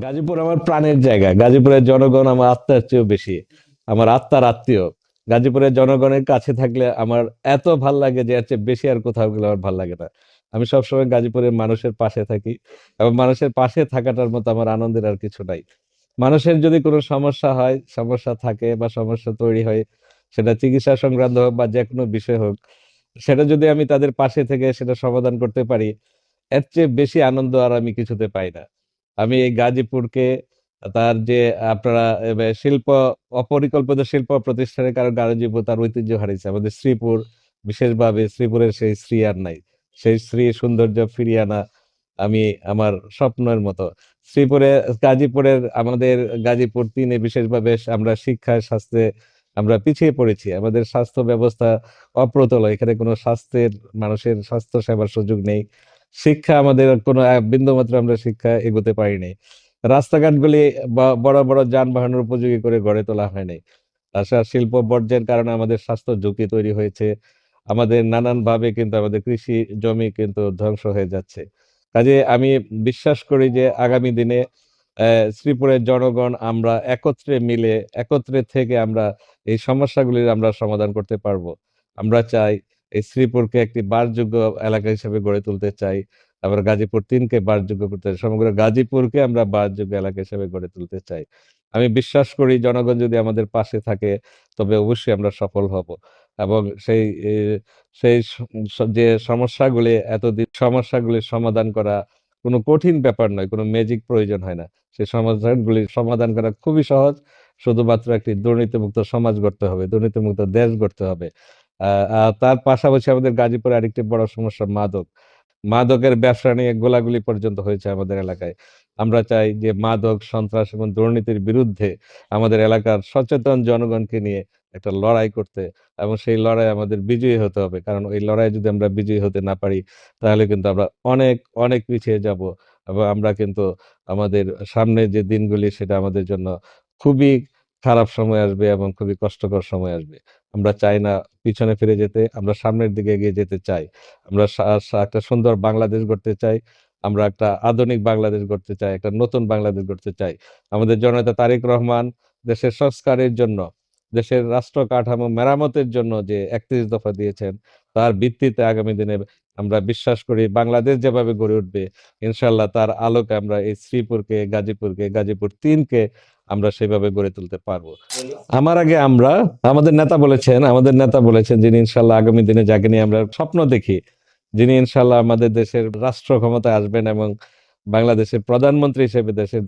গাজীপুর আমার প্রাণের জায়গা। গাজীপুরের জনগণ আমার আত্মার চেয়েও বেশি, আমার আত্মার আত্মীয়। গাজীপুরের জনগণের কাছে থাকলে আমার এত ভাল লাগে যে এর চেয়ে বেশি আর কোথাও গেলে আমার ভাল লাগে না। আমি সবসময় গাজীপুরের মানুষের পাশে থাকি, এবং মানুষের পাশে থাকাটার মতো আমার আনন্দের আর কিছু নাই। মানুষের যদি কোনো সমস্যা হয়, সমস্যা থাকে বা সমস্যা তৈরি হয়, সেটা চিকিৎসা সংক্রান্ত হোক বা যে কোনো বিষয় হোক, সেটা যদি আমি তাদের পাশে থেকে সেটা সমাধান করতে পারি, এর চেয়ে বেশি আনন্দ আর আমি কিছুতে পাই না। আমি এই গাজীপুরকে তার যে আপনারা শিল্প অপরিকল্পিত শিল্প প্রতিষ্ঠানের কারণে গাজীপুর তার ঐতিহ্য হারিয়েছে। আমাদের শ্রীপুর, বিশেষভাবে শ্রীপুরের সেই শ্রী আর নাই। সেই শ্রী সৌন্দর্য ফিরিয়ে আনা আমি আমার স্বপ্নের মতো। শ্রীপুরে, গাজীপুরের আমাদের গাজীপুর ৩-এ বিশেষভাবে আমরা শিক্ষায়, স্বাস্থ্যে আমরা পিছিয়ে পড়েছি। আমাদের স্বাস্থ্য ব্যবস্থা অপ্রতুল। এখানে কোনো স্বাস্থ্যের, মানুষের স্বাস্থ্য সেবার সুযোগ নেই। শিক্ষা আমাদের কোনো বিন্দুমাত্র আমরা শিক্ষা এগোতে পারিনি। রাস্তাঘাটগুলি বড় বড় যানবাহনের উপযোগী করে গড়ে তোলা হয়নি। তাছাড়া শিল্প বর্জ্যের কারণে আমাদের স্বাস্থ্য ঝুঁকি তৈরি হয়েছে। আমাদের নানান ভাবে কিন্তু আমাদের কৃষি জমি কিন্তু ধ্বংস হয়ে যাচ্ছে। কাজে আমি বিশ্বাস করি যে আগামী দিনে শ্রীপুরের জনগণ আমরা একত্রে মিলে, একত্রে থেকে আমরা এই সমস্যাগুলির আমরা সমাধান করতে পারবো। আমরা চাই এই শ্রীপুরকে একটি বাসযোগ্য এলাকা হিসেবে গড়ে তুলতে চাই। আবার গাজীপুর ৩-কে বাসযোগ্য করতে চাই। সমগ্র গাজীপুরকে আমরা বাসযোগ্য এলাকা হিসেবে গড়ে তুলতে চাই। আমি বিশ্বাস করি জনগণ যদি আমাদের পাশে থাকে, তবে অবশ্যই আমরা সফল হব। এবং সেই এ সেই যে সমস্যাগুলি, এতদিন সমস্যাগুলির সমাধান করা কোনো কঠিন ব্যাপার নয়, কোনো ম্যাজিক প্রয়োজন হয় না। সেই সমাধানগুলির সমাধান করা খুবই সহজ। শুধুমাত্র একটি দুর্নীতিমুক্ত সমাজ গড়তে হবে, দুর্নীতিমুক্ত দেশ গড়তে হবে। আ আ তার পাশাপাশি আমাদের গাজীপুরে আরেকটি বড় সমস্যা মাদক। মাদকের ব্যবসা নিয়ে গোলাগুলি পর্যন্ত হয়েছে আমাদের এলাকায়। আমরা চাই যে মাদক, সন্ত্রাস এবং দুর্নীতির বিরুদ্ধে আমাদের এলাকার সচেতন জনগণকে নিয়ে একটা লড়াই করতে, এবং সেই লড়াই আমাদের বিজয়ী হতে হবে। কারণ ওই লড়াইয়ে যদি আমরা বিজয়ী হতে না পারি, তাহলে কিন্তু আমরা অনেক, অনেক পিছিয়ে যাবো, এবং আমরা কিন্তু আমাদের সামনের যে দিনগুলি সেটা আমাদের জন্য খুবই খারাপ সময় আসবে এবং খুবই কষ্টকর সময় আসবে। আমরা চাই না পিছনে ফিরে যেতে, আমরা সামনের দিকে এগিয়ে যেতে চাই। আমরা একটা সুন্দর বাংলাদেশ গড়তে চাই। আমরা একটা আধুনিক বাংলাদেশ গড়তে চাই, একটা নতুন বাংলাদেশ গড়তে চাই। আমাদের জননেতা তারেক রহমান দেশের সংস্কারের জন্য, দেশের রাষ্ট্র কাঠামো মেরামতের জন্য যে ৩১ দফা দিয়েছেন, তার ভিত্তিতে আগামী দিনে আমরা বিশ্বাস করি বাংলাদেশ যেভাবে গড়ে উঠবে, ইনশাআল্লাহ তার আলোকে আমরা এই শ্রীপুরকে, গাজীপুরকে, গাজীপুর ৩-কে আমরা সেভাবে গড়ে তুলতে পারবো। আমার আগে আমরা, আমাদের নেতা বলেছেন, যিনি ইনশাআল্লাহ আগামী দিনে যাকে নিয়ে আমরা স্বপ্ন দেখি, যিনি ইনশাআল্লাহ আমাদের দেশের রাষ্ট্র ক্ষমতায় আসবেন এবং বাংলাদেশের প্রধানমন্ত্রী হিসেবে দেশের